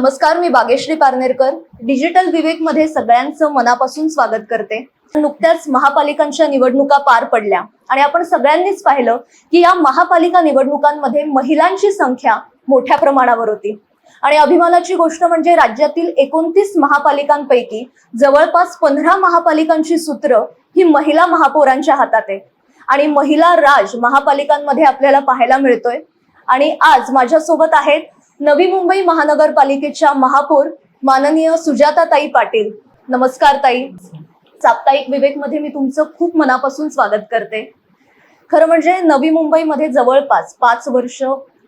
नमस्कार, मी बागेश्री पारनेरकर. डिजिटल विवेक मध्ये सगळ्यांचं मनापासून स्वागत करते. नुकत्याच महापालिकांच्या निवडणुका पार पडल्या आणि आपण सगळ्यांनीच पाहिलं की या महापालिका निवडणुकांमध्ये महिलांची संख्या मोठ्या प्रमाणावर होती. आणि अभिमानाची गोष्ट म्हणजे राज्यातील 29 महापालिकांपैकी जवळपास 15 महापालिकांची सूत्र ही महिला महापौरांच्या हातात आहे आणि महिला राज महापालिकांमध्ये आपल्याला पाहायला मिळतोय. आणि आज माझ्यासोबत आहेत नवी मुंबई महानगरपालिकेच्या महापौर माननीय सुजाताताई पाटील. नमस्कार ताई. साप्ताहिक विवेक मध्ये मी तुमचं खूप मनापासून स्वागत करते. खरं म्हणजे नवी मुंबईमध्ये जवळपास 5 वर्ष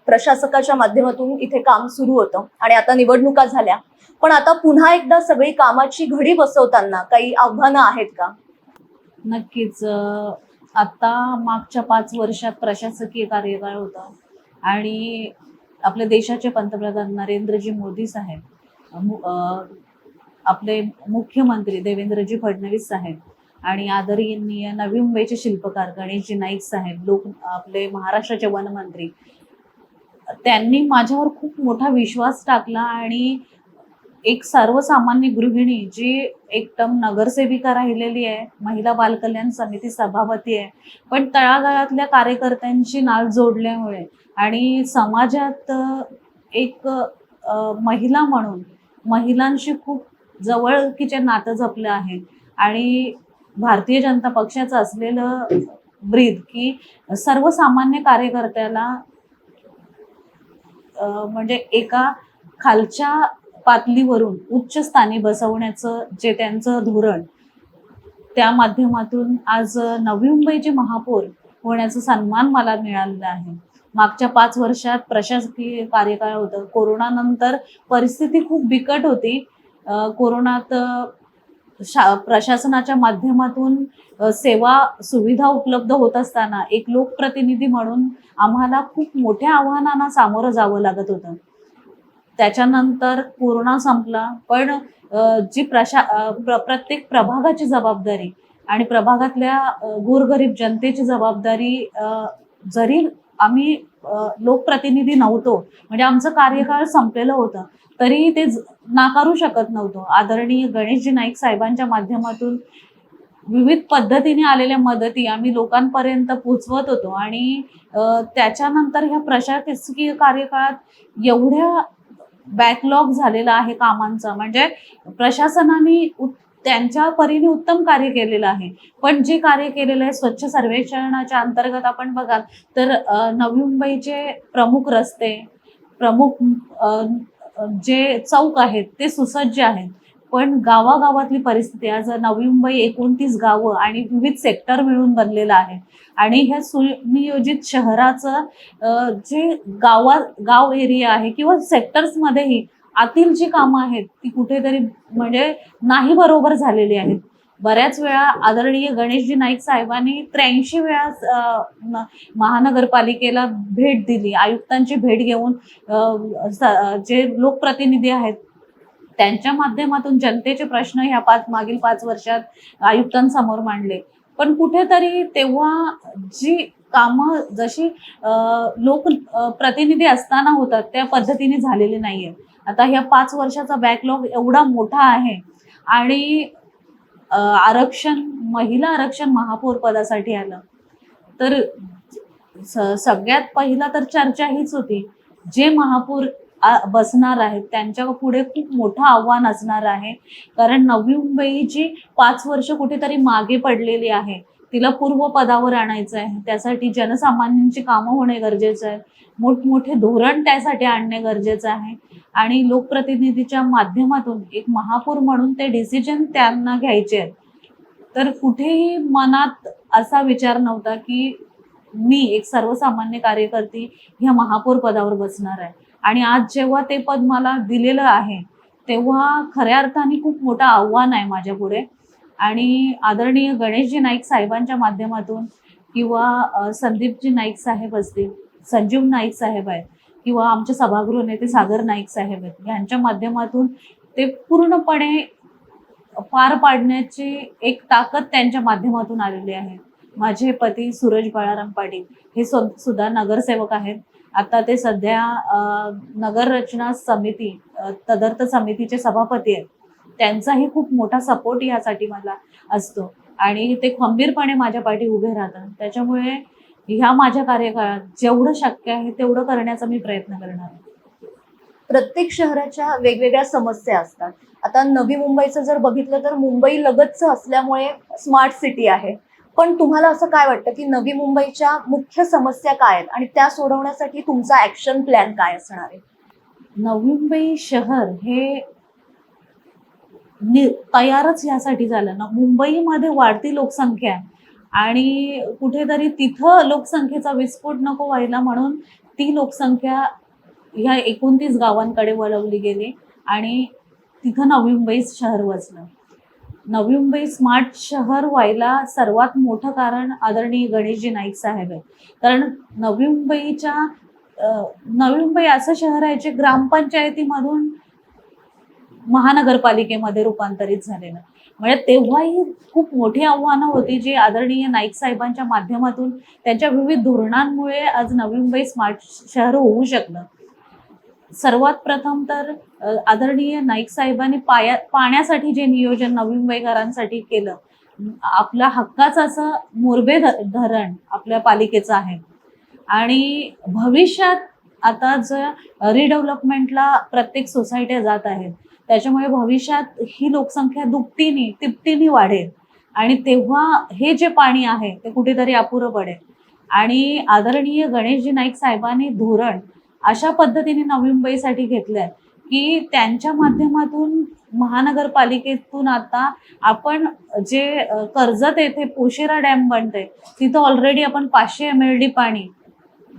प्रशासकाच्या माध्यमातून इथे काम सुरू होतं आणि आता निवडणुका झाल्या, पण आता पुन्हा एकदा सगळी कामाची घडी बसवताना काही आव्हानं आहेत का? नक्कीच. आता मागच्या 5 वर्षात प्रशासकीय कार्यकाळ होता आणि आपल्या देशाचे पंतप्रधान नरेंद्रजी मोदी साहेब, आपले मुख्यमंत्री देवेंद्रजी फडणवीस साहेब आणि आदरणीय नवी मुंबईचे शिल्पकार गणेशजी नाईक साहेब, आपले महाराष्ट्राचे वनमंत्री, त्यांनी माझ्यावर खूप मोठा विश्वास टाकला आणि एक सर्वसामान्य गृहिणी जी एक टर्म नगरसेविका राहिलेली आहे, महिला बालकल्याण समिती सभापती आहे, पण तळागाळातल्या कार्यकर्त्यांची नाळ जोडल्यामुळे आणि समाजात एक महिला म्हणून महिलांशी खूप जवळकीचे नातं जपलं आहे आणि भारतीय जनता पक्षाचं असलेलं ब्रीद की सर्वसामान्य कार्यकर्त्याला म्हणजे एका खालच्या पातळीवरून उच्च स्थानी बसवण्याचं जे त्यांचं धोरण, त्या माध्यमातून आज नवी मुंबईचे महापौर होण्याचा सन्मान मला मिळालेला आहे. मागच्या 5 वर्षात प्रशासकीय कार्यकाळ होतं. कोरोनानंतर परिस्थिती खूप बिकट होती. कोरोनात प्रशासनाच्या माध्यमातून सेवा सुविधा उपलब्ध होत असताना एक लोकप्रतिनिधी म्हणून आम्हाला खूप मोठ्या आव्हानांना सामोरं जावं लागत होतं. त्याच्यानंतर कोरोना संपला, पण जी प्रत्येक प्रभागाची जबाबदारी आणि प्रभागातल्या गोरगरीब जनतेची जबाबदारी, जरी आम्ही लोकप्रतिनिधी नव्हतो, म्हणजे आमचं कार्यकाळ संपलेलं होतं, तरी ते नाकारू शकत नव्हतो. आदरणीय गणेशजी नाईक साहेबांच्या माध्यमातून विविध पद्धतीने आलेल्या मदती आम्ही लोकांपर्यंत पोहोचवत होतो आणि त्याच्यानंतर ह्या प्रशासकीय कार्यकाळात एवढ्या बॅकलॉग झालेला आहे कामांचा, म्हणजे प्रशासनाने त्यांच्या परीने उत्तम कार्य केलेलं आहे. पण जे कार्य केलेलं आहे स्वच्छ सर्वेक्षणाच्या अंतर्गत आपण बघाल तर नवी मुंबईचे प्रमुख रस्ते, प्रमुख जे चौक आहेत ते सुसज्ज आहेत, पण गावागावातली परिस्थिती, आज नवी मुंबई 29 गावं आणि विविध सेक्टर मिळून बनलेलं आहे आणि ह्या सुनियोजित शहराचं जे गाव एरिया आहे किंवा सेक्टर्समध्येही आतील जी कामं आहेत ती कुठेतरी म्हणजे नाही बरोबर झालेली आहेत. बऱ्याच वेळा आदरणीय गणेशजी नाईक साहेबांनी 83 वेळा महानगरपालिकेला भेट दिली, आयुक्तांची भेट घेऊन जे लोकप्रतिनिधी आहेत त्यांच्या माध्यमातून जनतेचे प्रश्न ह्या मागील 5 वर्षात आयुक्तांसमोर मांडले, पण कुठेतरी तेव्हा जी कामं जशी लोक प्रतिनिधी असताना होतात त्या पद्धतीने झालेली नाहीये. आता ह्या 5 वर्षाचा बॅकलॉग एवढा मोठा आहे आणि आरक्षण, महिला आरक्षण महापौर पदासाठी आलं तर सगळ्यात पहिला तर चर्चा हीच होती, जे महापौर बसणार आहेत त्यांच्या पुढे खूप मोठं आव्हान असणार आहे, कारण नवी मुंबई जी 5 वर्ष कुठेतरी मागे पडलेली आहे तिला पूर्व पदावर आणायचं आहे. त्यासाठी जनसामान्यांची कामं होणे गरजेचं आहे, मोठमोठे धोरण त्यासाठी आणणे गरजेचं आहे आणि लोकप्रतिनिधीच्या माध्यमातून एक महापौर म्हणून ते डिसिजन त्यांना घ्यायचे आहेत. तर कुठेही मनात असा विचार नव्हता की मी एक सर्वसामान्य कार्यकर्ती ह्या महापौर पदावर बसणार आहे आणि आज जेव्हा ते पद मला दिलेलं आहे तेव्हा खऱ्या अर्थाने खूप मोठं आव्हान आहे माझ्या पुढे. आणि आदरणीय गणेशजी नाईक साहेबांच्या माध्यमातून किंवा संदीपजी नाईक साहेब असतील, संजीव नाईक साहेब आहेत किंवा आमचे सभागृह नेते सागर नाईक साहेब आहेत, यांच्या माध्यमातून ते पूर्णपणे पार पाडण्याची एक ताकद त्यांच्या माध्यमातून आलेली आहे. माझे पती सूरज बाळाराम पाटील हे सुद्धा नगरसेवक आहेत आता ते सध्या नगर रचना समिती तदर्थ समितीचे सभापती आहेत. त्यांचाही खूप मोठा सपोर्ट यासाठी मला असतो आणि ते खंबीरपणे माझ्या पाठी उभे राहतात. त्याच्यामुळे ह्या माझ्या कार्यकाळात जेवढं शक्य आहे तेवढं करण्याचा मी प्रयत्न करणार आहे. प्रत्येक शहराच्या वेगवेगळ्या समस्या असतात. आता नवी मुंबईचं जर बघितलं तर मुंबई लगतच असल्यामुळे स्मार्ट सिटी आहे. पण तुम्हाला असं काय वाटतं की नवी मुंबईच्या मुख्य समस्या काय आहेत आणि त्या सोडवण्यासाठी तुमचा ऍक्शन प्लॅन काय असणार आहे? नवी मुंबई शहर हे तयारच यासाठी झालं ना, मुंबईमध्ये वाढती लोकसंख्या आणि कुठेतरी तिथं लोकसंख्येचा विस्फोट नको व्हायला म्हणून ती लोकसंख्या ह्या 29 गावांकडे वळवली गेली आणि तिथं नवी मुंबई शहर वसलं. नवी मुंबई स्मार्ट शहर व्हायला सर्वात मोठं कारण आदरणीय गणेशजी नाईक साहेब आहे. कारण नवी मुंबई असं शहर आहे जे ग्रामपंचायतीमधून महानगरपालिकेमध्ये रूपांतरित झालेलं. म्हणजे तेव्हाही खूप मोठी आव्हानं होती जी आदरणीय नाईक साहेबांच्या माध्यमातून त्यांच्या विविध धोरणांमुळे आज नवी मुंबई स्मार्ट शहर होऊ शकलं. सर्वात प्रथम तर आदरणीय नाईक साहेबांनी पाण्यासाठी जे नियोजन नवी मुंबईकरांसाठी केलं, आपल्या हक्काचं असं मोरबे धरण आपल्या पालिकेचं आहे आणि भविष्यात आता जर रिडेव्हलपमेंटला प्रत्येक सोसायट्या जात आहेत, त्याच्यामुळे भविष्यात ही लोकसंख्या दुपटीने तिपटीने वाढेल आणि तेव्हा हे जे पाणी आहे ते कुठेतरी अपुरं पडेल. आणि आदरणीय गणेशजी नाईक साहेबांनी धोरण अशा पद्धतीने नवी मुंबईसाठी घेतलंय की त्यांच्या माध्यमातून महानगरपालिकेतून आता आपण जे कर्जत येथे पोशेरा डॅम बनते तिथं ऑलरेडी आपण 500 MLD पाणी,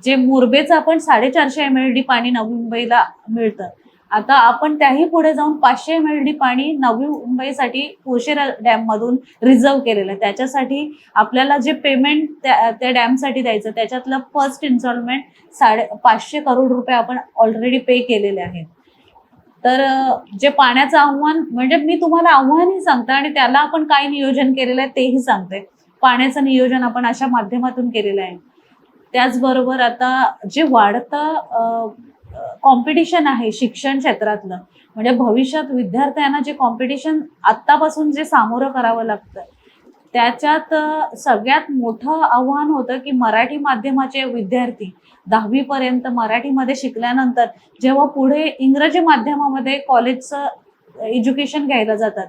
जे मोरबेचं आपण 450 MLD पाणी नवी मुंबईला मिळतं, आता आपण त्याही पुढे जाऊन 500 MLD पाणी नवी मुंबईसाठी पोशेरा डॅम मधून रिझर्व केलेलं आहे. त्याच्यासाठी आपल्याला जे पेमेंट त्या डॅमसाठी द्यायचं त्याच्यातलं फर्स्ट इन्स्टॉलमेंट 550 करोड रुपये आपण ऑलरेडी पे केलेले आहेत. तर जे पाण्याचं आव्हान म्हणजे मी तुम्हाला आव्हानही सांगते आणि त्याला आपण काय नियोजन केलेलं आहे तेही सांगते. पाण्याचं नियोजन आपण अशा माध्यमातून केलेलं आहे. त्याचबरोबर आता जे वाढतं कॉम्पिटिशन आहे शिक्षण क्षेत्रातलं, म्हणजे भविष्यात विद्यार्थ्यांना जे कॉम्पिटिशन आत्तापासून जे सामोरं करावं लागतं त्याच्यात सगळ्यात मोठं आव्हान होतं की मराठी माध्यमाचे विद्यार्थी 10वी पर्यंत मराठीमध्ये शिकल्यानंतर जेव्हा पुढे इंग्रजी माध्यमामध्ये कॉलेजचं एज्युकेशन घ्यायला जातात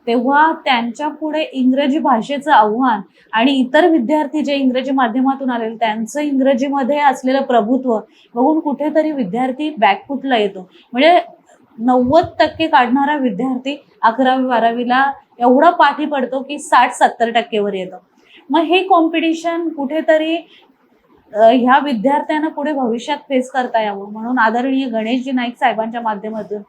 तेव्हा त्यांच्या पुढे इंग्रजी भाषेचं आव्हान आणि इतर विद्यार्थी जे इंग्रजी माध्यमातून आलेले त्यांचं इंग्रजीमध्ये असलेलं प्रभुत्व बघून कुठेतरी विद्यार्थी बॅकफुटला येतो. म्हणजे 90% काढणारा विद्यार्थी 11वी-12वीला एवढा पाठी पडतो की 60-70% वर येतो. मग हे कॉम्पिटिशन कुठेतरी ह्या विद्यार्थ्यांना पुढे भविष्यात फेस करता यावं म्हणून आदरणीय गणेशजी नाईक साहेबांच्या माध्यमातून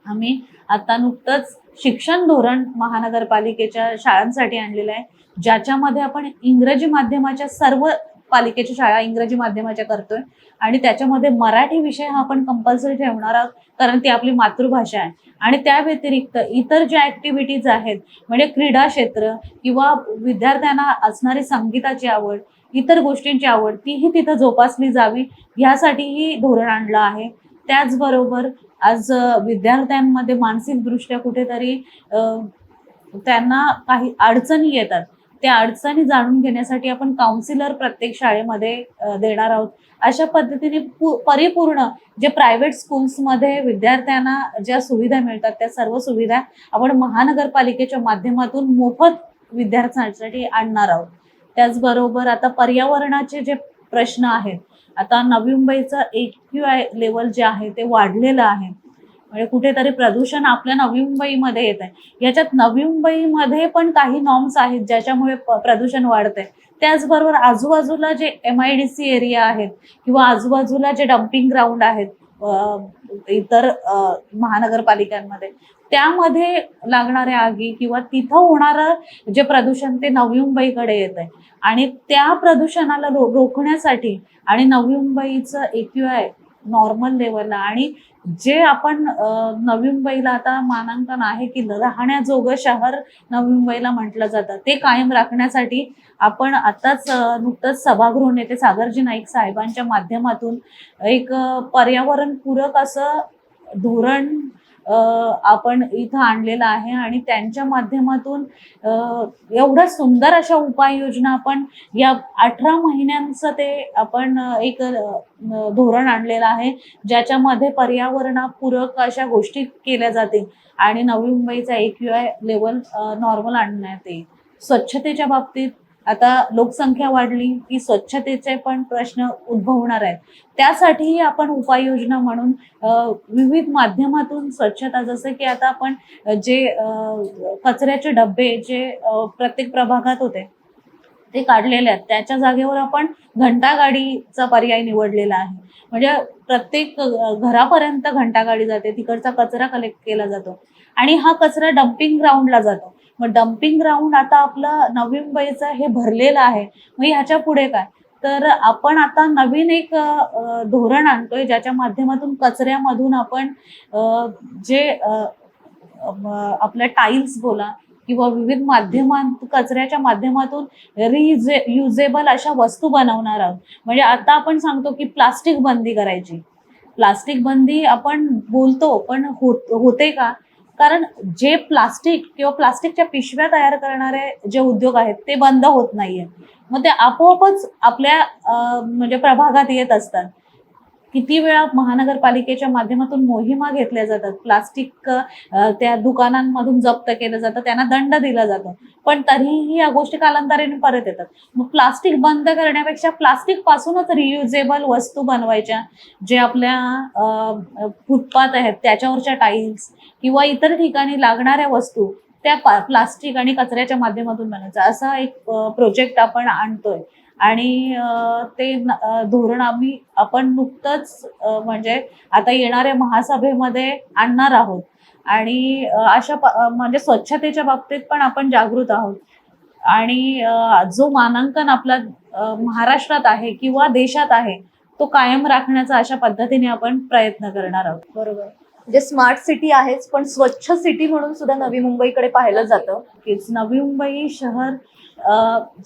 आम्ही आता नुकतंच शिक्षण धोरण महानगरपालिकेच्या शाळांसाठी आणलेलं आहे, ज्याच्यामध्ये आपण इंग्रजी माध्यमाच्या सर्व पालिकेच्या शाळा इंग्रजी माध्यमाच्या करतोय आणि त्याच्यामध्ये मराठी विषय हा आपण कंपल्सरी ठेवणार आहोत कारण ती आपली मातृभाषा आहे. आणि त्या व्यतिरिक्त इतर ज्या ऍक्टिव्हिटीज आहेत म्हणजे क्रीडा क्षेत्र किंवा विद्यार्थ्यांना असणारी संगीताची आवड, इतर गोष्टींची आवड तीही तिथं जोपासली जावी यासाठीही धोरण आणलं आहे. त्याचबरोबर आज विद्यार्थ्यांमध्ये मानसिकदृष्ट्या कुठेतरी त्यांना काही अडचणी येतात, त्या अडचणी जाणून घेण्यासाठी आपण काउन्सिलर प्रत्येक शाळेमध्ये देणार आहोत. अशा पद्धतीने परिपूर्ण जे प्रायव्हेट स्कूल्समध्ये विद्यार्थ्यांना ज्या सुविधा मिळतात त्या सर्व सुविधा आपण महानगरपालिकेच्या माध्यमातून मोफत विद्यार्थ्यांसाठी आणणार आहोत. त्याचबरोबर आता पर्यावरणाचे जे प्रश्न आहेत, आता नवी मुंबईचं AQI लेवल जे आहे ते वाढलेलं आहे, म्हणजे कुठेतरी प्रदूषण आपल्या नवी मुंबईमध्ये येत आहे. याच्यात नवी मुंबईमध्ये पण काही नॉर्म्स आहेत ज्याच्यामुळे प्रदूषण वाढतंय. त्याचबरोबर आजूबाजूला जे MIDC एरिया आहेत किंवा आजूबाजूला जे डम्पिंग ग्राउंड आहेत इतर महानगरपालिकांमध्ये त्यामध्ये नवी आगी किंवा तिथं होणारं जे प्रदूषण ते नवी मुंबईकडे येत आहे आणि त्या प्रदूषणाला रोखण्यासाठी आणि नवी मुंबईचं AQI नॉर्मल लेवलला आणि जे आपण नवी मुंबईला आता मानांकन आहे की राहण्याजोगं शहर नवी मुंबईला म्हटलं जातं, ते कायम राखण्यासाठी आपण आताच नुकतंच सभागृह नेते सागरजी नाईक साहेबांच्या माध्यमातून एक पर्यावरणपूरक असं धोरण आपण इथं आणलेलं आहे आणि त्यांच्या माध्यमातून एवढ्या सुंदर अशा उपाययोजना आपण या 18 महिन्यांचं ते आपण एक धोरण आणलेलं आहे, ज्याच्यामध्ये पर्यावरणापूरक अशा गोष्टी केल्या जातील आणि नवी मुंबईचा AQI लेवल नॉर्मल आणण्यात येईल. स्वच्छतेच्या बाबतीत आता लोकसंख्या वाढली की स्वच्छतेचे पण प्रश्न उद्भवणार आहेत. त्यासाठीही आपण उपाययोजना म्हणून विविध माध्यमातून स्वच्छता, जसं की आता आपण जे कचऱ्याचे डबे जे प्रत्येक प्रभागात होते ते काढलेले आहेत, त्याच्या जागेवर आपण घंटागाडीचा पर्याय निवडलेला आहे. म्हणजे प्रत्येक घरापर्यंत घंटागाडी जाते, तिकडचा कचरा कलेक्ट केला जातो आणि हा कचरा डम्पिंग ग्राउंडला जातो. मग डम्पिंग ग्राउंड आता आपलं नवी मुंबईचं हे भरलेलं आहे, मग ह्याच्या पुढे काय? तर आपण आता नवीन एक धोरण आणतोय, ज्याच्या माध्यमातून कचऱ्यामधून आपण जे आपल्या टाईल्स बोला किंवा विविध माध्यमात कचऱ्याच्या माध्यमातून रियुजेबल अशा वस्तू बनवणार आहोत. म्हणजे आता आपण सांगतो की प्लास्टिक बंदी करायची. प्लास्टिक बंदी आपण बोलतो, पण होते का? कारण जे प्लास्टिक किंवा प्लास्टिकच्या पिशव्या तयार करणारे जे उद्योग आहेत ते बंद होत नाहीये, मग ते आपोआपच आपल्या म्हणजे प्रभागात येत असतात. किती वेळा महानगरपालिकेच्या माध्यमातून मोहिमा घेतल्या जातात, प्लास्टिक त्या दुकानांमधून जप्त केलं जातं, त्यांना दंड दिला जातो, पण तरीही या गोष्टी कालांतराने परत येतात. मग प्लास्टिक बंद करण्यापेक्षा प्लास्टिक पासूनच रियुजेबल वस्तू बनवायच्या, जे आपल्या फुटपाथ आहेत त्याच्यावरच्या टाईल्स किंवा इतर ठिकाणी लागणाऱ्या वस्तू त्या प्लास्टिक आणि कचऱ्याच्या माध्यमातून बनायचा, असा एक प्रोजेक्ट आपण आणतोय. आणि ते धोरण आपण नुकतंच म्हणजे आता येणाऱ्या महासभेमध्ये आणणार आहोत आणि अशा म्हणजे स्वच्छतेच्या बाबतीत पण आपण जागृत आहोत. आणि जो मानांकन आपला महाराष्ट्रात आहे किंवा देशात आहे तो कायम राखण्याचा अशा पद्धतीने आपण प्रयत्न करणार आहोत. बरोबर. म्हणजे स्मार्ट सिटी आहेच, पण स्वच्छ सिटी म्हणून सुद्धा नवी मुंबईकडे पाहिलं जातं. नवी मुंबई शहर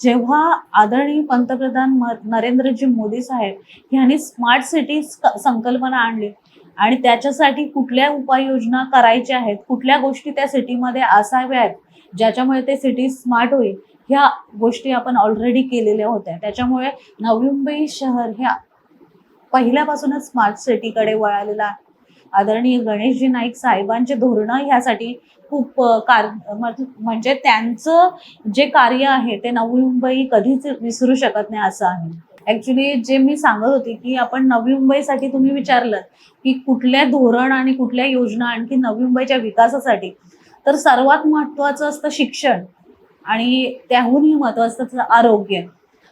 जेव्हा आदरणीय पंतप्रधान नरेंद्रजी मोदी साहेब यांनी स्मार्ट सिटी संकल्पना आणली आणि त्याच्यासाठी कुठल्या उपाययोजना करायच्या आहेत, कुठल्या गोष्टी त्या सिटीमध्ये असाव्यात ज्याच्यामुळे ते सिटी स्मार्ट होईल, ह्या गोष्टी आपण ऑलरेडी केलेल्या होत्या. त्याच्यामुळे नवी मुंबई शहर ह्या पहिल्यापासूनच स्मार्ट सिटीकडे वळालेला आहे. आदरणीय गणेशजी नाईक साहेबांचे धोरणं ह्यासाठी खूप म्हणजे त्यांचं जे कार्य आहे ते नवी मुंबई कधीच विसरू शकत नाही असं आहे. ऍक्च्युली जे मी सांगत होते की आपण नवी मुंबईसाठी तुम्ही विचारलं की कुठल्या धोरण आणि कुठल्या योजना आणखी नवी मुंबईच्या विकासासाठी, तर सर्वात महत्वाचं असतं शिक्षण आणि त्याहूनही महत्वाचं असतं आरोग्य.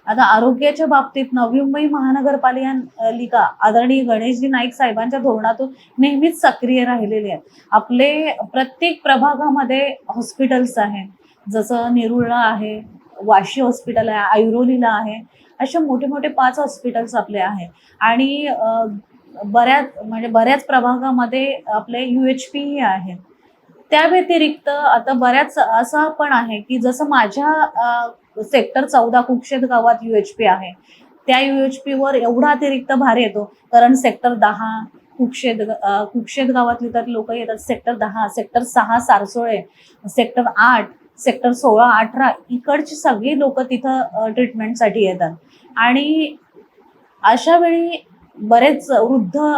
आता आरोग्याच्या बाबतीत नवी मुंबई महानगरपालिका आदरणीय गणेशजी नाईक साहेबांच्या धोरणातून नेहमीच सक्रिय राहिलेले आहेत. आपले प्रत्येक प्रभागामध्ये हॉस्पिटल्स आहेत, जसं नेरुळला आहे, वाशी हॉस्पिटल आहे, ऐरोलीला आहे, असे मोठे मोठे 5 हॉस्पिटल्स आपले आहेत. आणि बऱ्याच प्रभागामध्ये आपले UHP ही आहेत. त्या व्यतिरिक्त आता बऱ्याच असं पण आहे की जसं माझ्या सेक्टर 14 कुक्षेत गावात UHP आहे, त्या UHP वर एवढा अतिरिक्त भार येतो, कारण सेक्टर 10 कुक्षेत गावातली तर लोक येतात, sector 10, sector 6 Sarsole, sector 8, sector 16, 18 इकडची सगळी लोक तिथं ट्रीटमेंटसाठी येतात. आणि अशा वेळी बरेच वृद्ध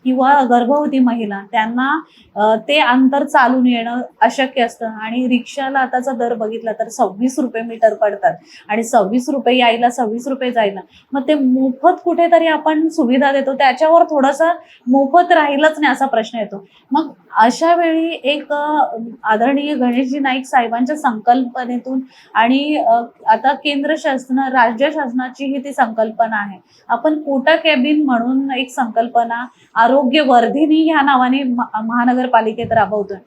किंवा गर्भवती महिला त्यांना ते अंतर चालून येणं अशक्य असतं आणि रिक्षाला आताचा दर बघितला तर 26 रुपये मीटर पडतात आणि 26 रुपये यायला 26 रुपये जायला. मग ते मोफत कुठेतरी आपण सुविधा देतो, त्याच्यावर थोडंसं मोफत राहिलंच नाही असा प्रश्न येतो. मग अशा वेळी एक आदरणीय गणेशजी नाईक साहेबांच्या संकल्पनेतून आणि आता केंद्र शासन राज्य शासनाची ही ती संकल्पना आहे, आपण कोटा कॅबिन म्हणून एक संकल्पना आरोग्य वर्धिनी ह्या नावाने महानगरपालिकेत राबवतोय,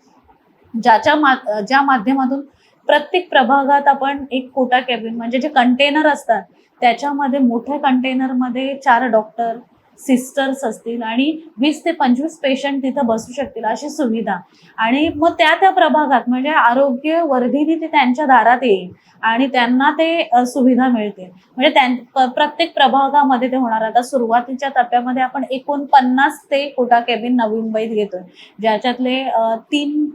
ज्या माध्यमातून प्रत्येक प्रभागात आपण एक कोटा कॅबिन म्हणजे जे कंटेनर असतात त्याच्यामध्ये मोठ्या कंटेनरमध्ये 4 डॉक्टर, सिस्टर्स असतील आणि 20 ते 25 पेशंट तिथं बसू शकतील अशी सुविधा. आणि मग त्या प्रभागात म्हणजे आरोग्य वर्धिनी ते त्यांच्या दारात येईल आणि त्यांना ते सुविधा मिळते. म्हणजे प्रत्येक प्रभागामध्ये ते होणार. आता सुरुवातीच्या टप्प्यामध्ये आपण 49 ते कोटा केबिन नवी मुंबईत घेतोय, ज्याच्यातले 3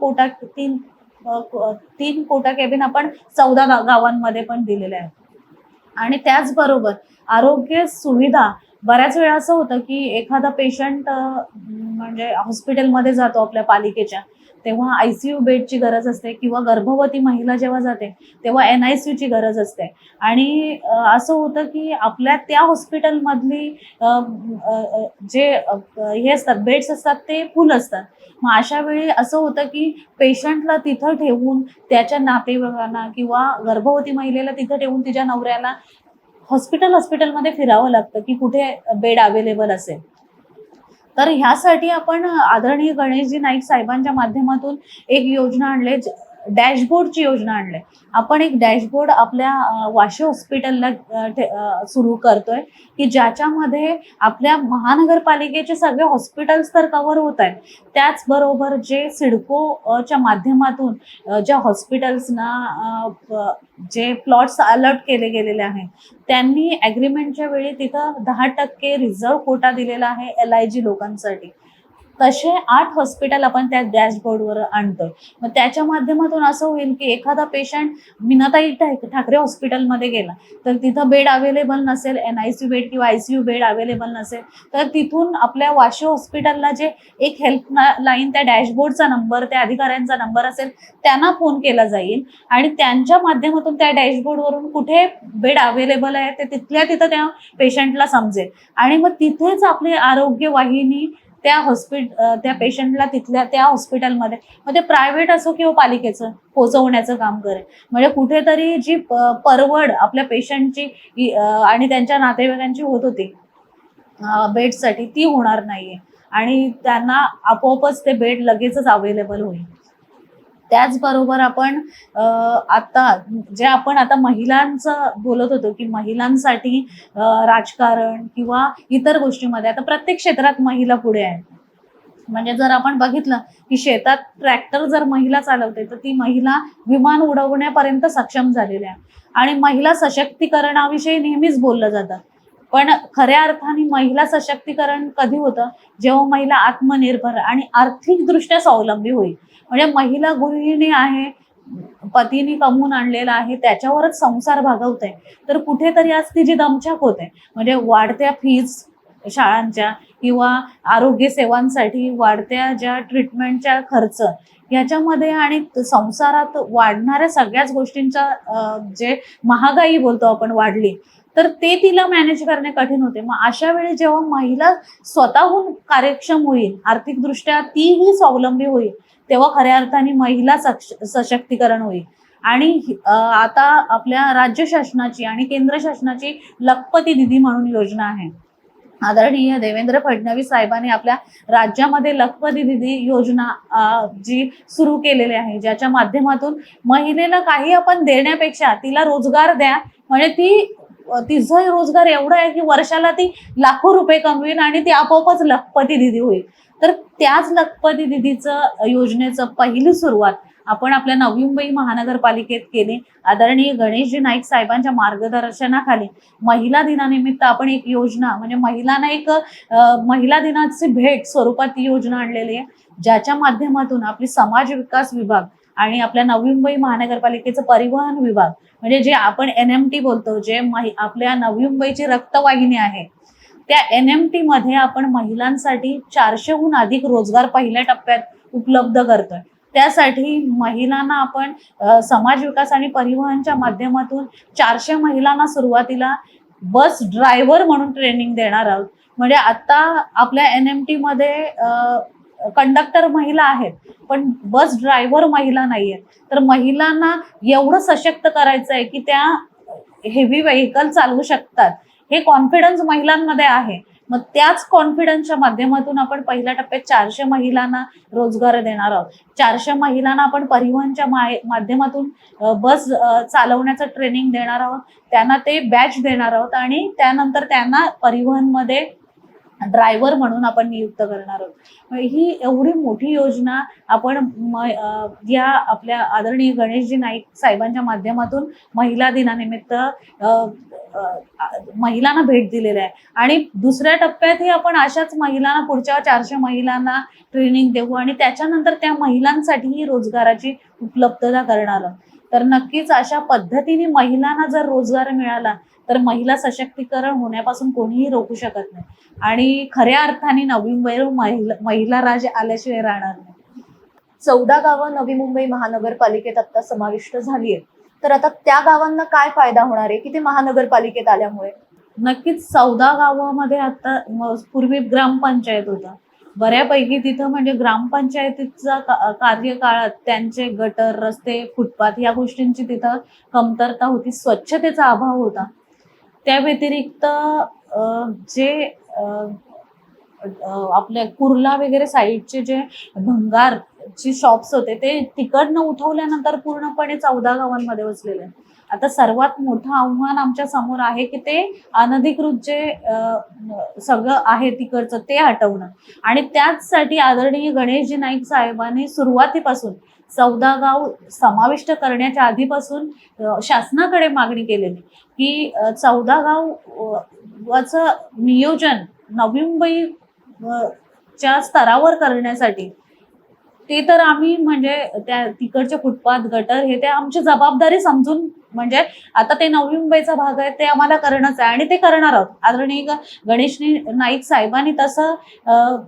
कोटा केबिन आपण 14 गावांमध्ये पण दिलेले आहेत. आणि त्याचबरोबर आरोग्य सुविधा, बऱ्याच वेळा असं होतं की एखादा पेशंट म्हणजे हॉस्पिटलमध्ये जातो आपल्या पालिकेच्या, तेव्हा आयसीयू बेडची गरज असते किंवा गर्भवती महिला जेव्हा जाते तेव्हा NICU ची गरज असते. आणि असं होतं की आपल्या त्या हॉस्पिटलमधली जे हे असतात बेड्स असतात ते फुल असतात. मग अशा वेळी असं होतं की पेशंटला तिथं ठेवून त्याच्या नातेवाईकांना किंवा गर्भवती महिलेला तिथं ठेवून तिच्या नवऱ्याला हॉस्पिटलमध्ये फिरावं लागतं की कुठे बेड अवेलेबल असेल. तर ह्यासाठी आपण आदरणीय गणेशजी नाईक साहेबांच्या माध्यमातून एक योजना आणले, डॅशबोर्डची योजना आणले. आपण एक डॅशबोर्ड आपल्या वाशी हॉस्पिटलला सुरू करतोय की ज्याच्यामध्ये आपल्या महानगरपालिकेचे सगळे हॉस्पिटल्स तर कव्हर होत आहेत, त्याचबरोबर जे सिडकोच्या माध्यमातून ज्या हॉस्पिटल्सना जे प्लॉट्स अलॉट केले गेलेले आहेत त्यांनी ॲग्रीमेंटच्या वेळी तिथं 10% रिझर्व्ह कोटा दिलेला आहे LIG लोकांसाठी. तसे 8 हॉस्पिटल आपण त्या डॅशबोर्डवर आणतोय. मग त्याच्या माध्यमातून असं होईल की एखादा पेशंट मीनाताई ठाकरे हॉस्पिटलमध्ये गेला तर तिथं बेड अवेलेबल नसेल, NICU बेड किंवा ICU बेड अवेलेबल नसेल, तर तिथून आपल्या वाशी हॉस्पिटलला जे एक हेल्पलाईन, त्या डॅशबोर्डचा नंबर, त्या अधिकाऱ्यांचा नंबर असेल, त्यांना फोन केला जाईल आणि त्यांच्या माध्यमातून त्या डॅशबोर्डवरून कुठे बेड अवेलेबल आहे ते तिथल्या तिथं त्या पेशंटला समजेल आणि मग तिथेच आपली आरोग्य वाहिनी त्या पेशंटला तिथल्या त्या हॉस्पिटलमध्ये, मग ते प्रायव्हेट असो किंवा पालिकेचं, पोहोचवण्याचं काम करेल. म्हणजे कुठेतरी जी परवड आपल्या पेशंटची आणि त्यांच्या नातेवाईकांची होत होती बेडसाठी ती होणार नाहीये आणि त्यांना आपोआपच ते बेड लगेचच अवेलेबल होईल. त्याचबरोबर आपण आता महिलांचं बोलत होतो की महिलांसाठी राजकारण किंवा इतर गोष्टीमध्ये आता प्रत्येक क्षेत्रात महिला पुढे आहे. म्हणजे जर आपण बघितलं की शेतात ट्रॅक्टर जर महिला चालवते तर ती महिला विमान उडवण्यापर्यंत सक्षम झालेली आहे. आणि महिला सशक्तीकरणाविषयी नेहमीच बोललं जातं, पण खऱ्या अर्थाने महिला सशक्तीकरण कधी होतं, जेव्हा महिला आत्मनिर्भर आणि आर्थिकदृष्ट्या स्वावलंबी होईल. म्हणजे महिला गृहिणी आहे, पतीने कमवून आणलेला आहे, त्याच्यावरच संसार भागवते, तर कुठेतरी आज तिची दमछाक होते. म्हणजे वाढत्या फीज शाळांच्या किंवा आरोग्य सेवांसाठी वाढत्या ज्या ट्रीटमेंटच्या खर्च याच्यामध्ये आणि संसारात वाढणाऱ्या सगळ्याच गोष्टींचा जे महागाई बोलतो आपण वाढली, तर ते तिला मॅनेज करणे कठीण होते. मग अशा वेळी जेव्हा महिला स्वतःहून कार्यक्षम होईल, आर्थिकदृष्ट्या तीही स्वावलंबी होईल, तेव्हा खऱ्या अर्थाने महिला सशक्तीकरण होईल. आणि आता आपल्या राज्य शासनाची आणि केंद्र शासनाची लखपती निधी म्हणून योजना आहे. आदरणीय देवेंद्र फडणवीस साहेबांनी आपल्या राज्यामध्ये लखपती निधी योजना जी सुरू केलेली आहे, ज्याच्या माध्यमातून महिलेला काही आपण देण्यापेक्षा तिला रोजगार द्या, म्हणजे तिचा रोजगार एवढा आहे की वर्षाला ती लाखो रुपये कमवेल आणि ती आपोआपच लखपती निधी होईल. तर त्याच लखपती निधीचं योजनेचं पहिली सुरुवात आपण आपल्या नवी मुंबई महानगरपालिकेत केली. आदरणीय गणेशजी नाईक साहेबांच्या मार्गदर्शनाखाली महिला दिनानिमित्त आपण एक योजना, म्हणजे महिलांना एक महिला दिनाची भेट स्वरूपात ती योजना आणलेली आहे, ज्याच्या माध्यमातून आपली समाज विकास विभाग आणि आपल्या नवी मुंबई महानगरपालिकेचं परिवहन विभाग, म्हणजे जे आपण NMT बोलतो, जे आपल्या नवी मुंबईची रक्तवाहिनी आहे, त्या NMT मध्ये आपण महिलांसाठी 400हून अधिक रोजगार पहिल्या टप्प्यात उपलब्ध करतोय. त्यासाठी महिलांना आपण समाज विकास आणि परिवहनच्या माध्यमातून 400 महिलांना सुरुवातीला बस ड्रायव्हर म्हणून ट्रेनिंग देणार आहोत. म्हणजे आता आपल्या NMT मध्ये कंडक्टर महिला आहेत, पण बस ड्रायव्हर महिला नाहीये. तर महिलांना एवढं सशक्त करायचं आहे की त्या हेवी व्हेकल चालवू शकतात, हे कॉन्फिडन्स महिलांमध्ये आहे. मग त्याच कॉन्फिडन्सच्या माध्यमातून आपण पहिल्या टप्प्यात 400 महिलांना रोजगार देणार आहोत. 400 महिलांना आपण परिवहनच्या माध्यमातून बस चालवण्याचं ट्रेनिंग देणार आहोत, त्यांना ते बॅच देणार आहोत आणि त्यानंतर त्यांना परिवहनमध्ये ड्रायव्हर म्हणून आपण नियुक्त करणार आहोत. ही एवढी मोठी योजना आपण या आपल्या आदरणीय गणेशजी नाईक साहेबांच्या माध्यमातून महिला दिनानिमित्त महिलांना भेट दिलेली आहे. आणि दुसऱ्या टप्प्यातही आपण अशाच महिलांना, पुढच्या 400 महिलांना ट्रेनिंग देऊ आणि त्याच्यानंतर त्या महिलांसाठीही रोजगाराची उपलब्धता करणार आहोत. तर नक्कीच अशा पद्धतीने महिलांना जर रोजगार मिळाला तर महिला सशक्तीकरण होण्यापासून कोणीही रोखू शकत नाही आणि खऱ्या अर्थाने नवी मुंबईवर महिला राज आल्याशिवाय राहणार नाही. 14 गावं नवी मुंबई महानगरपालिकेत आता समाविष्ट झाली आहेत, तर आता त्या गावांना काय फायदा होणार आहे की ते महानगरपालिकेत आल्यामुळे? नक्कीच 14 गावामध्ये आता पूर्वी ग्रामपंचायत होता, बऱ्यापैकी तिथं म्हणजे ग्रामपंचायतीचा कार्यकाळात त्यांचे गटर, रस्ते, फुटपाथ या गोष्टींची तिथं कमतरता होती, स्वच्छतेचा अभाव होता. त्या व्यतिरिक्त जे आपल्या कुर्ला वगैरे साईडचे जे भंगारचे शॉप्स होते ते तिकडनं उठवल्यानंतर पूर्णपणे 14 गावांमध्ये वसलेले आहेत. आता सर्वात मोठं आव्हान आमच्या समोर आहे की ते अनधिकृत जे सगळं आहे तिकडचं ते हटवणं आणि त्याचसाठी आदरणीय गणेशजी नाईक साहेबांनी सुरुवातीपासून 14 गाव समाविष्ट करण्याच्या आधीपासून शासनाकडे मागणी केलेली की 14 गावाचं नियोजन नवी मुंबई च्या स्तरावर करण्यासाठी ते तर आम्ही म्हणजे त्या तिकडचे फुटपाथ, गटर हे ते आमची जबाबदारी समजून, म्हणजे आता ते नवी मुंबईचा भाग आहे ते आम्हाला करणंच आहे आणि ते करणार आहोत. आदरणीय गणेश नाईक साहेबांनी तसं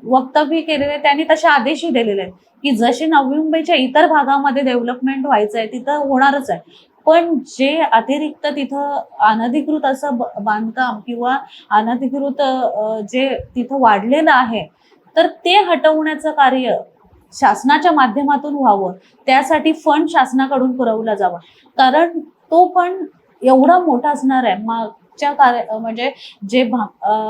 वक्तव्य केलेलं आहे, त्यांनी तसे आदेशही दिलेले आहेत की जसे नवी मुंबईच्या इतर भागामध्ये डेव्हलपमेंट व्हायचं आहे तिथं होणारच आहे, पण जे अतिरिक्त तिथं अनधिकृत असं बांधकाम किंवा अनधिकृत जे तिथं वाढलेलं आहे तर ते हटवण्याचं कार्य शासनाच्या माध्यमातून व्हावं. त्यासाठी फंड शासनाकडून पुरवला जावा, कारण तो फंड एवढा मोठा असणार आहे. मागच्या म्हणजे जे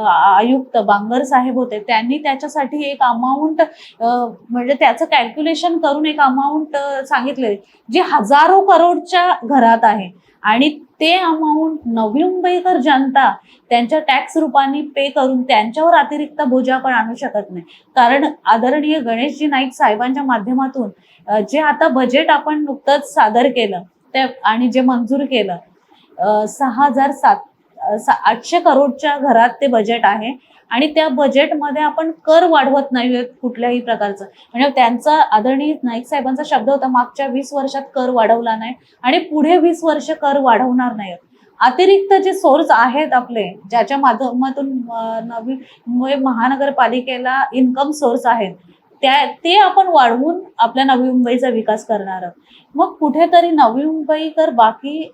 आयुक्त बांगर साहेब होते त्यांनी त्याच्यासाठी एक अमाऊंट म्हणजे त्याचं कॅल्क्युलेशन करून एक अमाऊंट सांगितले जे हजारो करोडच्या घरात आहे आणि ते अमाऊंट नवी मुंबईकर जनता त्यांच्या टॅक्स रूपाने पे करून त्यांच्यावर अतिरिक्त बोजा आपण आणू शकत नाही. कारण आदरणीय गणेशजी नाईक साहेबांच्या माध्यमातून जे आता बजेट आपण नुकतंच सादर केलं ते आणि जे मंजूर केलं 6,800 करोडच्या घरात ते बजेट आहे आणि त्या बजेटमध्ये आपण कर वाढवत नाही कुठल्याही प्रकारचं. म्हणजे त्यांचा आदरणीय नाईक साहेबांचा शब्द होता मागच्या 20 वर्षात कर वाढवला नाही आणि पुढे 20 वर्ष कर वाढवणार नाही. अतिरिक्त जे सोर्स आहेत आपले ज्याच्या माध्यमातून नवी मुंबई महानगरपालिकेला इन्कम सोर्स आहेत ते आपण वाढवून आपल्या नवी मुंबईचा विकास करणार आहोत. मग कुठेतरी नवी मुंबईकर बाकी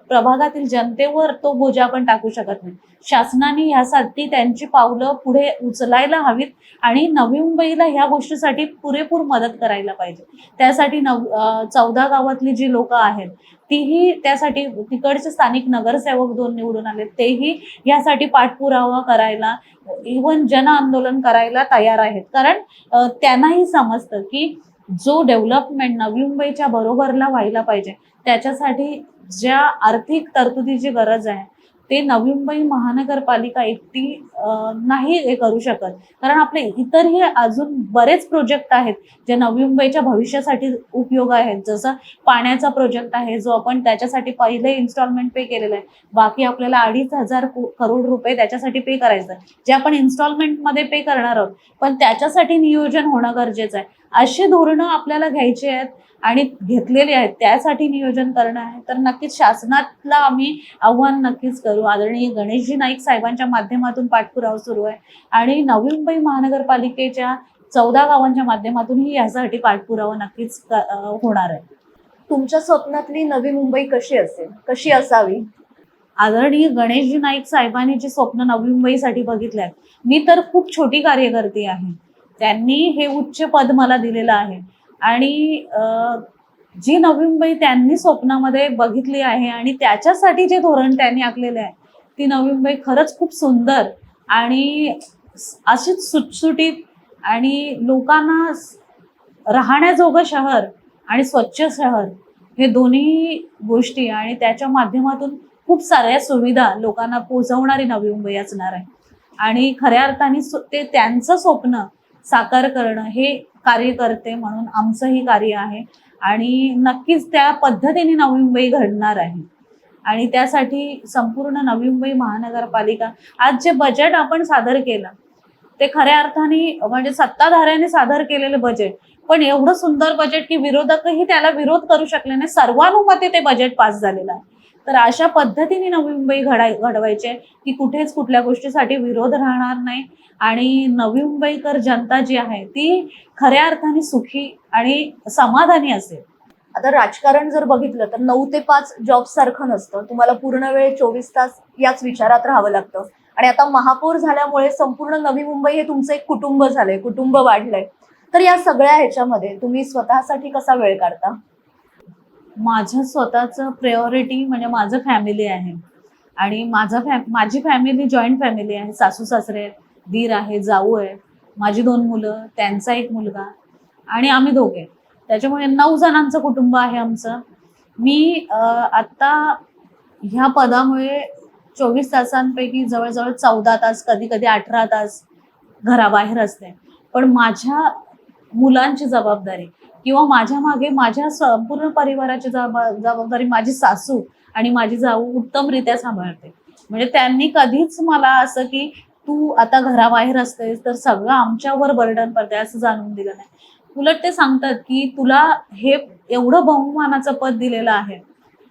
प्रभागातील जनतेवर तो बोजा आपण टाकू शकत नाही. शासनाने यासाठी त्यांची पावलं पुढे उचलायला हवीत आणि नवी मुंबईला ह्या गोष्टीसाठी पुरेपूर मदत करायला पाहिजे. त्यासाठी 14 गावातली जी लोक आहेत तीही त्यासाठी तिकडचे स्थानिक नगरसेवक 2 निवडून आले तेही यासाठी पाठपुरावा करायला, इव्हन जन आंदोलन करायला तयार आहेत. कारण त्यांनाही समजतं की जो डेव्हलपमेंट नवी मुंबईच्या बरोबरला व्हायला पाहिजे त्याच्यासाठी ज्या आर्थिक तरतुदीची गरज आहे ते नवी मुंबई महानगरपालिका एकटी नाही हे करू शकत. कारण आपले इतरही अजून बरेच प्रोजेक्ट आहेत जे नवी मुंबईच्या भविष्यासाठी उपयोग आहेत. जसं पाण्याचा प्रोजेक्ट आहे जो आपण त्याच्यासाठी पहिले इन्स्टॉलमेंट पे केलेलं आहे, बाकी आपल्याला 2,500 करोड रुपये त्याच्यासाठी पे करायचं आहे जे आपण इन्स्टॉलमेंटमध्ये पे करणार आहोत, पण त्याच्यासाठी नियोजन होणं गरजेचं आहे. अशी धोरणं आपल्याला घ्यायची आहेत आणि घेतलेले आहेत, त्यासाठी नियोजन करणं आहे. तर नक्कीच शासनातला आम्ही आव्हान नक्कीच करू. आदरणीय गणेशजी नाईक साहेबांच्या माध्यमातून पाठपुरावा सुरू आहे आणि नवी मुंबई महानगरपालिकेच्या 14 गावांच्या माध्यमातूनही यासाठी पाठपुरावा नक्कीच होणार आहे. तुमच्या स्वप्नातली नवी मुंबई कशी असेल, कशी असावी? आदरणीय गणेशजी नाईक साहेबांनी जे स्वप्न नवी मुंबईसाठी बघितले आहे, मी तर खूप छोटी कार्यकर्ती आहे, त्यांनी हे उच्च पद मला दिलेलं आहे आणि जी नवी मुंबई त्यांनी स्वप्नामध्ये बघितली आहे आणि त्याच्यासाठी जे धोरण त्यांनी आखलेले आहे ती नवी मुंबई खरंच खूप सुंदर आणि अशीच सुटसुटीत आणि लोकांना राहण्याजोगं शहर आणि स्वच्छ शहर हे दोन्ही गोष्टी आणि त्याच्या माध्यमातून खूप साऱ्या सुविधा लोकांना पोहोचवणारी नवी मुंबई असणार आहे. आणि खऱ्या अर्थाने ते त्यांचं स्वप्न साकार करणं हे कार्य करते, म्हणून आमचंही कार्य आहे. आणि नक्कीच त्या पद्धतीने नवी मुंबई घडणार आहे. आणि त्यासाठी संपूर्ण नवी मुंबई महानगरपालिका आज जे बजेट आपण सादर केलं ते खऱ्या अर्थाने म्हणजे सत्ताधाऱ्यांनी सादर केलेलं बजेट, पण एवढं सुंदर बजेट की विरोधकही त्याला विरोध करू शकले नाही, सर्वानुमते ते बजेट पास झालेलं आहे. तर अशा पद्धतीने नवी मुंबई घडवायची आहे की कुठेच कुठल्या गोष्टीसाठी विरोध राहणार नाही आणि नवी मुंबईकर जनता जी आहे ती खऱ्या अर्थाने सुखी आणि समाधानी असेल. आता राजकारण जर बघितलं तर 9 ते 5 जॉब सारखं नसतं. तुम्हाला पूर्ण वेळ 24 तास याच विचारात राहावं लागतं. आणि आता महापौर झाल्यामुळे संपूर्ण नवी मुंबई हे तुमचं एक कुटुंब झालंय, कुटुंब वाढलंय. तर या सगळ्या ह्याच्यामध्ये तुम्ही स्वतःसाठी कसा वेळ काढता? माझं स्वतःचं प्रायोरिटी म्हणजे माझं फॅमिली आहे. आणि माझी फॅमिली जॉईंट फॅमिली आहे. सासू सासरे आहेत, दीर आहे, जाऊ आहे, माझी 2 मुलं, त्यांचा 1 मुलगा आणि आम्ही दोघे. त्याच्यामुळे 9 जणांचं कुटुंब आहे आमचं. मी आत्ता ह्या पदामुळे 24 तासांपैकी जवळजवळ 14 तास, कधी कधी 18 तास घराबाहेर असते. पण माझ्या मुलांची जबाबदारी किंवा माझ्या मागे माझ्या संपूर्ण परिवाराची जबाबदारी माझी सासू आणि माझी जाऊ उत्तमरित्या सांभाळते. म्हणजे त्यांनी कधीच मला असं की तू आता घराबाहेर असतेस तर सगळं आमच्यावर बर्डन पडते असं जाणून दिलं नाही. उलट ते सांगतात की तुला हे एवढं बहुमानाचं पद दिलेलं आहे.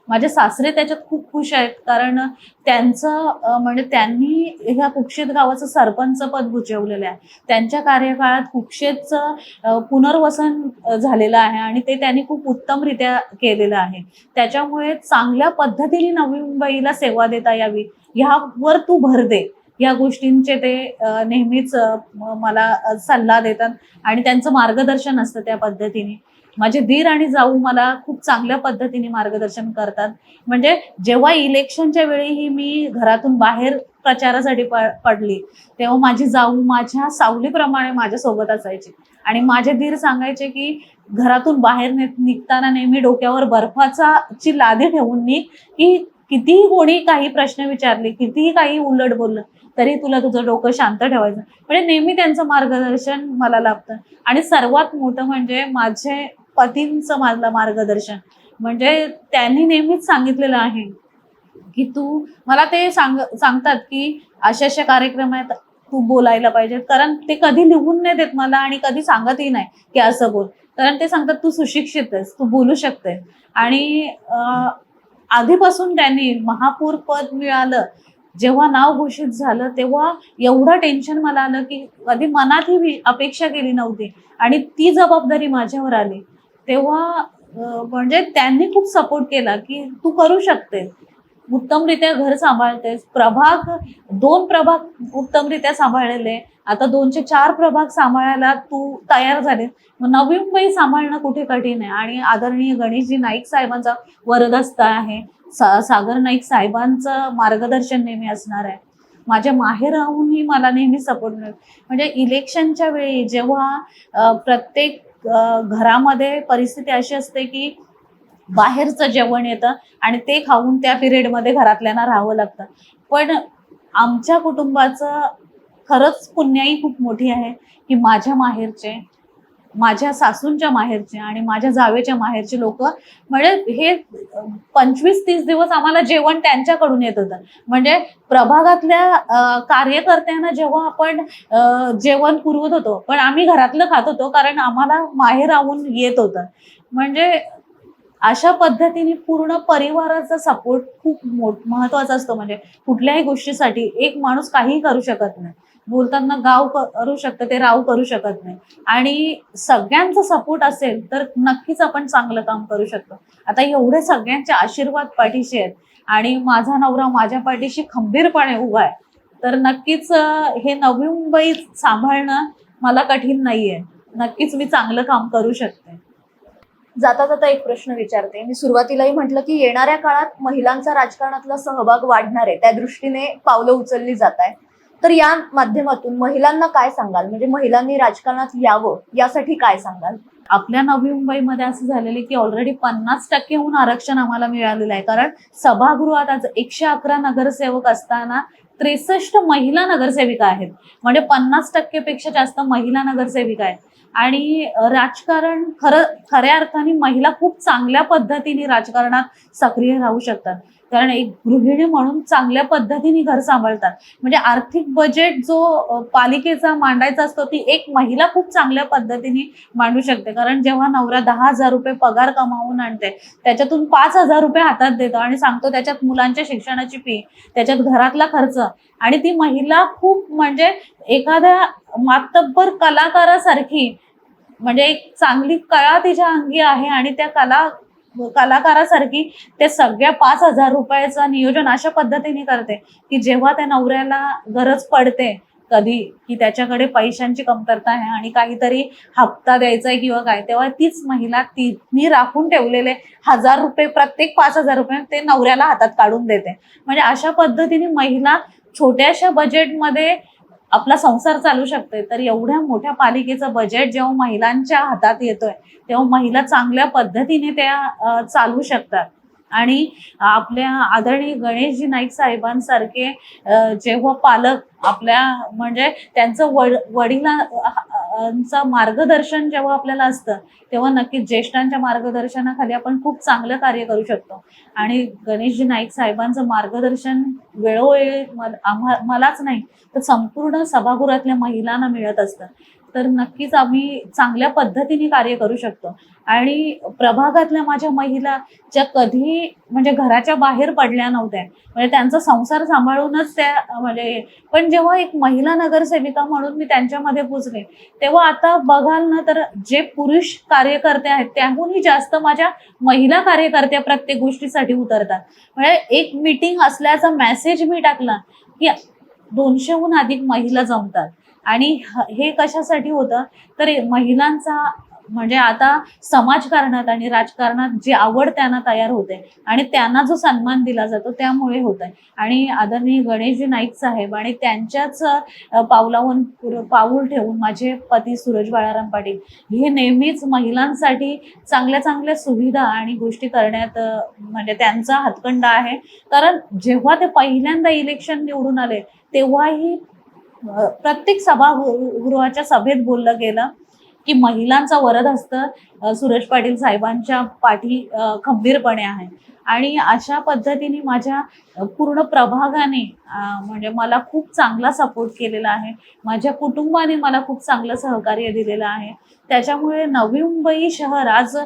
माझे सासरे त्याच्यात खूप खुश आहेत, कारण त्यांचं म्हणजे त्यांनी ह्या कुक्षेत गावाचं सरपंच पद भुजवलेलं आहे. त्यांच्या कार्यकाळात कुक्षेतचं पुनर्वसन झालेलं आहे आणि ते त्यांनी खूप उत्तमरित्या केलेलं आहे. त्याच्यामुळे चांगल्या पद्धतीने नवी मुंबईला सेवा देता यावी ह्यावर तू भर दे. या गोष्टींचे ते नेहमीच मला सल्ला देतात आणि त्यांचं मार्गदर्शन असतं त्या पद्धतीने. माझे दीर आणि जाऊ मला खूप चांगल्या पद्धतीने मार्गदर्शन करतात. म्हणजे जेव्हा इलेक्शनच्या वेळीही मी घरातून बाहेर प्रचारासाठी पडली तेव्हा माझी जाऊ माझ्या सावलीप्रमाणे माझ्यासोबत असायची आणि माझे दीर सांगायचे की घरातून बाहेर निघताना नेहमी डोक्यावर बर्फाची लादी ठेवून निघ, की कितीही कोणी काही प्रश्न विचारले, कितीही काही उलट बोललं तरी तुला तुझं डोकं शांत ठेवायचं. म्हणजे नेहमी त्यांचं मार्गदर्शन मला लाभतं. आणि सर्वात मोठं म्हणजे माझे पतींचं मला मार्गदर्शन. म्हणजे त्यांनी नेहमीच सांगितलेलं आहे की तू मला ते सांगतात की अशा अशा कार्यक्रमात तू बोलायला पाहिजे, कारण ते कधी लिहून नाही देत मला आणि कधी सांगतही नाही की असं बोल, कारण ते सांगतात तू सुशिक्षित आहेस, तू बोलू शकते. आणि आधीपासून त्यांनी महापौर पद मिळालं जेव्हा नाव घोषित झालं तेव्हा एवढं टेन्शन मला आलं की कधी मनातही अपेक्षा केली नव्हती आणि ती जबाबदारी माझ्यावर आली तेव्हा म्हणजे त्यांनी खूप सपोर्ट केला की तू करू शकते, उत्तमरित्या घर सांभाळतेस. 2 प्रभाग उत्तमरित्या सांभाळलेले, आता 2चे 4 प्रभाग सांभाळायला तू तयार झाले. मग नवी मुंबई सांभाळणं कुठे कठीण आहे. आणि आदरणीय गणेशजी नाईक साहेबांचा वरदहस्त आहे, सागर नाईक साहेबांचं मार्गदर्शन नेहमी असणार आहे. माझ्या माहेर राहूनही मला नेहमी सपोर्ट मिळेल. म्हणजे इलेक्शनच्या वेळी जेव्हा प्रत्येक घरामध्ये परिस्थिती अशी असते की बाहेरचं जेवण येतं आणि ते खाऊन त्या पिरियडमध्ये घरातल्यांना राहावं लागतं. पण आमच्या कुटुंबाचं खरंच पुण्याई खूप मोठी आहे की माझ्या माहेरचे, माझ्या सासूंच्या माहेरचे आणि माझ्या जावेच्या माहेरचे लोक, म्हणजे हे 25-30 दिवस आम्हाला जेवण त्यांच्याकडून येत होतं. म्हणजे प्रभागातल्या कार्यकर्त्यांना जेव्हा आपण जेवण पुरवत होतो पण आम्ही घरातलं खात होतो, कारण आम्हाला माहेर राहून येत होतं. म्हणजे अशा पद्धतीने पूर्ण परिवाराचा सपोर्ट खूप महत्वाचा असतो. म्हणजे कुठल्याही गोष्टीसाठी एक माणूस काहीही करू शकत नाही. बोलताना गाव करू शकतं ते राव करू शकत नाही. आणि सगळ्यांचा सपोर्ट असेल तर नक्कीच आपण चांगलं काम करू शकतो. आता एवढे सगळ्यांचे आशीर्वाद पाठीशी आहेत आणि माझा नवरा माझ्या पाठीशी खंबीरपणे उभा आहे, तर नक्कीच हे नवी मुंबई सांभाळणं मला कठीण नाहीये. नक्कीच मी चांगलं काम करू शकते. जाता जाता एक प्रश्न विचारते. मी सुरुवातीलाही म्हटलं की येणाऱ्या काळात महिलांचा राजकारणातला सहभाग वाढणार आहे, त्या दृष्टीने पावलं उचलली जात आहे. तर या माध्यमातून महिलांना काय सांगाल? म्हणजे महिलांनी राजकारणात यावं यासाठी काय सांगाल? आपल्या नवी मुंबईमध्ये असं झालेलं की ऑलरेडी 50%हून आरक्षण आम्हाला मिळालेलं आहे. कारण सभागृहात आज 111 नगरसेवक असताना 63 महिला नगरसेविका आहेत, म्हणजे 50% पेक्षा जास्त महिला नगरसेविका आहेत. आणि राजकारण खऱ्या अर्थाने महिला खूप चांगल्या पद्धतीने राजकारणात सक्रिय राहू शकतात, कारण एक गृहिणी म्हणून चांगल्या पद्धतीने घर सांभाळतात. म्हणजे आर्थिक बजेट जो पालिकेचा मांडायचा असतो ती एक महिला खूप चांगल्या पद्धतीने मांडू शकते. कारण जेव्हा नवरा 10,000 रुपये पगार कमावून आणते, त्याच्यातून 5,000 रुपये हातात देतो आणि सांगतो त्याच्यात मुलांच्या शिक्षणाची फी, त्याच्यात घरातला खर्च, आणि ती महिला खूप म्हणजे एखाद्या मातब्बर कलाकारासारखी, म्हणजे एक चांगली कला तिच्या अंगी आहे आणि त्या कलाकारासारखी ते सगळ्या 5,000 रुपयाचं नियोजन अशा पद्धतीने करते की जेव्हा त्या नवऱ्याला गरज पडते कधी, की त्याच्याकडे पैशांची कमतरता आहे आणि काहीतरी हप्ता द्यायचा आहे किंवा काय, तेव्हा तीच महिला तिने राखून ठेवलेले 1,000 रुपये, प्रत्येक 5,000 रुपये ते नवऱ्याला हातात काढून देते. म्हणजे अशा पद्धतीने महिला छोट्याशा बजेटमध्ये आपला संसार चालू शकते. तर एवढ्या मोठ्या पालिकेचं बजेट जेव्हा महिलांच्या हातात येतोय तेव्हा महिला चांगल्या पद्धतीने त्या चालू शकतात. आणि आपल्या आदरणीय गणेशजी नाईक साहेबांसारखे जेव्हा पालक आपल्या म्हणजे त्यांचं वडिलांचं मार्गदर्शन जेव्हा आपल्याला असतं तेव्हा नक्कीच ज्येष्ठांच्या मार्गदर्शनाखाली आपण खूप चांगलं कार्य करू शकतो. आणि गणेशजी नाईक साहेबांचं मार्गदर्शन वेळोवेळी मलाच नाही तर संपूर्ण सभागृहातल्या महिलांना मिळत असतं. तर नक्कीच आम्ही चांगल्या पद्धतीने कार्य करू शकतो. आणि प्रभागातल्या माझ्या महिला ज्या कधी म्हणजे घराच्या बाहेर पडल्या नव्हत्या, म्हणजे त्यांचा संसार सांभाळूनच त्या म्हणजे, पण जेव्हा एक महिला नगरसेविका म्हणून मी त्यांच्यामध्ये पोचले तेव्हा आता बघाल ना तर जे पुरुष कार्यकर्ते आहेत त्याहूनही जास्त माझ्या महिला कार्यकर्त्या प्रत्येक गोष्टीसाठी उतरतात. म्हणजे एक मीटिंग असल्याचा मेसेज मी टाकला की 200हून अधिक महिला जमतात. आणि हे कशासाठी होतं तर महिलांचा म्हणजे आता समाजकारणात आणि राजकारणात जी आवड त्यांना तयार होते आणि त्यांना जो सन्मान दिला जातो त्यामुळे होत आहे. आणि आदरणीय गणेशजी नाईक साहेब आणि त्यांच्याच पावलावर पाऊल ठेवून माझे पती सूरज बाळाराम पाटील हे नेहमीच महिलांसाठी चांगल्या चांगल्या सुविधा आणि गोष्टी करण्यात म्हणजे त्यांचा हातखंडा आहे. कारण जेव्हा ते पहिल्यांदा इलेक्शन निवडून आले तेव्हाही प्रत्येक सभागृहाच्या सभेत बोललं गेलं की महिलांचा वरदहस्त सूरज पाटील साहेबांच्या पाठी खंबीरपणे आहे. आणि अशा पद्धतीने माझ्या पूर्ण प्रभागाने म्हणजे मला खूप चांगला सपोर्ट केलेला आहे. माझ्या कुटुंबाने मला खूप चांगलं सहकार्य दिलेलं आहे. त्याच्यामुळे नवी मुंबई शहर आज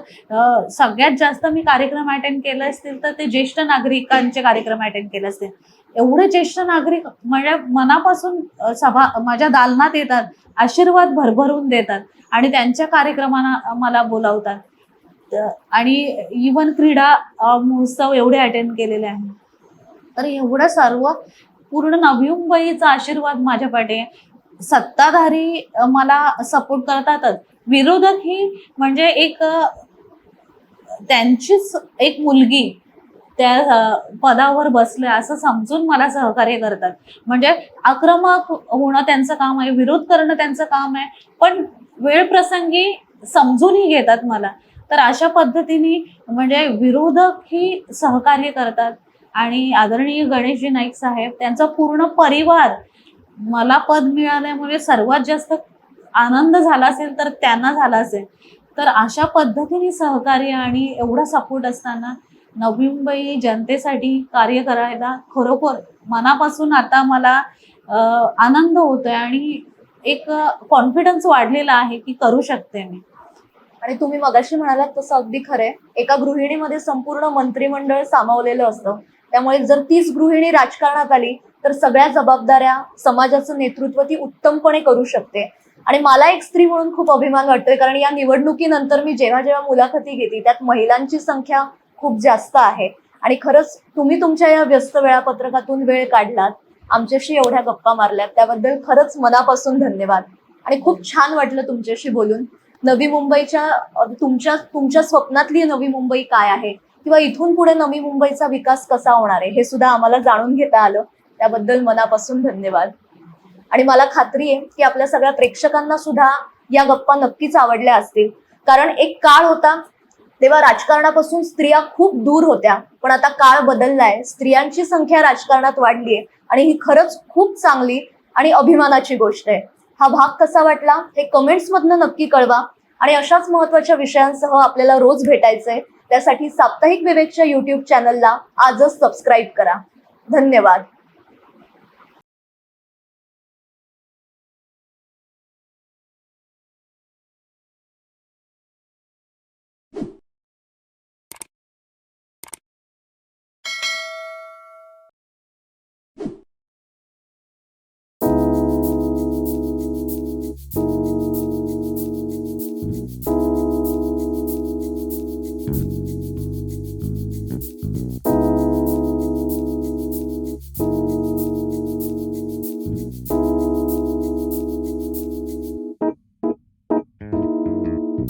सगळ्यात जास्त मी कार्यक्रम अटेंड केले असतील तर ते ज्येष्ठ नागरिकांचे कार्यक्रम अटेंड केले असतील. एवढे ज्येष्ठ नागरिक म्हणजे मनापासून माझ्या दालनात येतात, आशीर्वाद भरभरून देतात आणि त्यांच्या कार्यक्रमांना मला बोलावतात. आणि इव्हन क्रीडा महोत्सव एवढे अटेंड केलेले आहेत. तर एवढं सर्व पूर्ण नवी मुंबईचा आशीर्वाद माझ्या पाठी. सत्ताधारी मला सपोर्ट करतातच, विरोधक ही म्हणजे एक त्यांचीच एक मुलगी त्या पदावर बसले असं समजून मला सहकार्य करतात. म्हणजे आक्रमक होणं त्यांचं काम आहे, विरोध करणं त्यांचं काम आहे, पण वेळ प्रसंगी समजूनही घेतात मला. तर अशा पद्धतीने म्हणजे विरोधक ही सहकार्य करतात. आणि आदरणीय गणेशजी नाईक साहेब त्यांचा पूर्ण परिवार, मला पद मिळाल्यामुळे सर्वात जास्त आनंद झाला असेल तर त्यांना झाला असेल. तर अशा पद्धतीने सहकार्य आणि एवढा सपोर्ट असताना नवी मुंबई जनतेसाठी कार्य करायला खरोखर मनापासून आता मला आनंद होतोय आणि एक कॉन्फिडन्स वाढलेला आहे की करू शकते मी. आणि तुम्ही मगाशी म्हणालात तसं अगदी खरंय, एका गृहिणीमध्ये संपूर्ण मंत्रिमंडळ सामावलेलं असतं. त्यामुळे जर तीच गृहिणी राजकारणात आली तर सगळ्या जबाबदाऱ्या, समाजाचं नेतृत्व ती उत्तमपणे करू शकते. आणि मला एक स्त्री म्हणून खूप अभिमान वाटतोय, कारण या निवडणुकीनंतर मी जेव्हा जेव्हा मुलाखती घेते त्यात महिलांची संख्या खूप जास्त आहे. आणि खरंच तुम्ही तुमच्या या व्यस्त वेळापत्रकातून वेळ काढलात, आमच्याशी एवढ्या गप्पा मारल्यात, त्याबद्दल खरंच मनापासून धन्यवाद. आणि खूप छान वाटलं तुमच्याशी बोलून. नवी मुंबईच्या तुमच्या स्वप्नातली नवी मुंबई काय आहे किंवा इथून पुढे नवी मुंबईचा विकास कसा होणार आहे हे सुद्धा आम्हाला जाणून घेता आलं, त्याबद्दल मनापासून धन्यवाद. आणि मला खात्री आहे की आपल्या सगळ्या प्रेक्षकांना सुद्धा या गप्पा नक्कीच आवडल्या असतील. कारण एक काळ होता तेव्हा राजकारणापासून स्त्रिया खूप दूर होत्या, पण आता काळ बदललाय, स्त्रियांची संख्या राजकारणात वाढलीये आणि ही खरंच खूप चांगली आणि अभिमानाची गोष्ट आहे. हा भाग कसा वाटला हे कमेंट्स मधनं नक्की कळवा आणि अशाच महत्त्वाच्या विषयांसह आपल्याला रोज भेटायचंय. त्यासाठी साप्ताहिक विवेकच्या YouTube चॅनलला आजच सबस्क्राईब करा. धन्यवाद.